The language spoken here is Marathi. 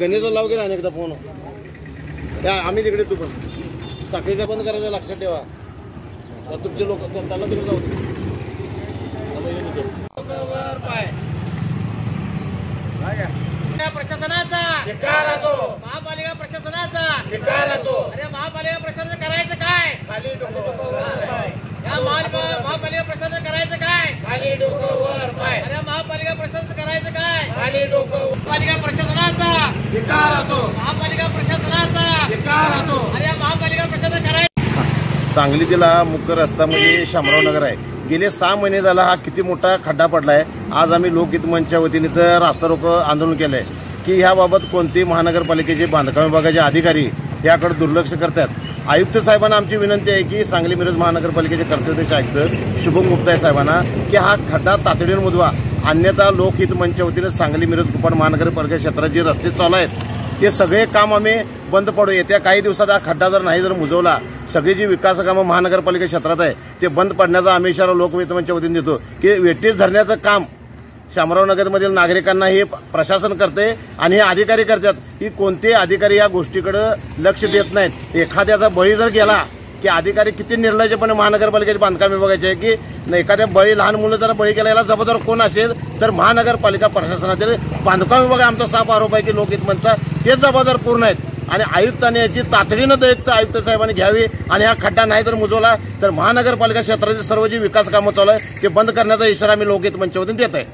गणेशला लाव गेला अनेकदा फोन त्या आम्ही तिकडे तू पण साखळीचा बंद करायचं लक्षात ठेवा. तुमचे लोक त्यांना तिकडे जाऊ प्रशासनाचा धिक्कार असो, महापालिका प्रशासनाचा धिक्कार असो. अरे महापालिका प्रशासन करायचं काय? खाली डोकं वर पाय. या महापालिका प्रशासन करायचं काय? खाली डोकं वर पाय. अरे महापालिका प्रशासन करायचं काय? खाली डोकं. महापालिका प्रशासनाचा धिक्कार असो, महापालिका प्रशासनाचा धिक्कार असो. अरे महापालिका प्रशासन करायचं. सांगलीतील हा मुख्य रस्ता म्हणजे शामराव नगर आहे. गेले 6 महिने झाला हा किती मोठा खड्डा पडलाय. आज आम्ही लोकहित मंचच्या वतीने तर रास्ता रोको आंदोलन केलंय की ह्याबाबत कोणते महानगरपालिकेचे बांधकाम विभागाचे अधिकारी याकडे दुर्लक्ष करतात. आयुक्त साहेबांना आमची विनंती आहे की सांगली मिरज महानगरपालिकेचे कर्तव्यदक्ष आयुक्त शुभम गुप्ता साहेबांना की हा खड्डा तातडीने मुदवा. अन्यथा लोकहित मंचच्या वतीने सांगली मिरज कुपवाड महानगरपालिका क्षेत्रात जे रस्ते चालू आहेत ते सगळे काम आम्ही बंद पडू. येत्या काही दिवसात हा खड्डा जर नाही मुजवला सगळी जी विकास कामं महानगरपालिका क्षेत्रात आहे ते बंद पडण्याचा आम्ही इशारा लोकहित मंचच्या वतीने देतो की वेटीस धरण्याचं काम शामराव नगरमधील नागरिकांना हे प्रशासन करते आणि हे अधिकारी करतात की कोणते अधिकारी या गोष्टीकडे लक्ष देत नाहीत. एखाद्याचा बळी जर गेला की अधिकारी किती निर्लज्जपणे महानगरपालिकेचे बांधकाम विभागाचे आहे की एखाद्या बळी लहान मुलं जर बळी केला याला जबाबदार कोण असेल तर महानगरपालिका प्रशासनातील बांधकाम विभाग आमचा साफ आरोप आहे की लोकहित मंचचा ते जबाबदार पूर्ण आहेत. आणि आयुक्तांनी याची तातडीनं दायित्व आयुक्त साहेबांनी घ्यावी आणि हा खड्डा नाही जर मुजवला तर महानगरपालिका क्षेत्रातील सर्व जी विकास कामं चालू आहे ते बंद करण्याचा इशारा आम्ही लोकहित मंचच्या वतीने देत आहे.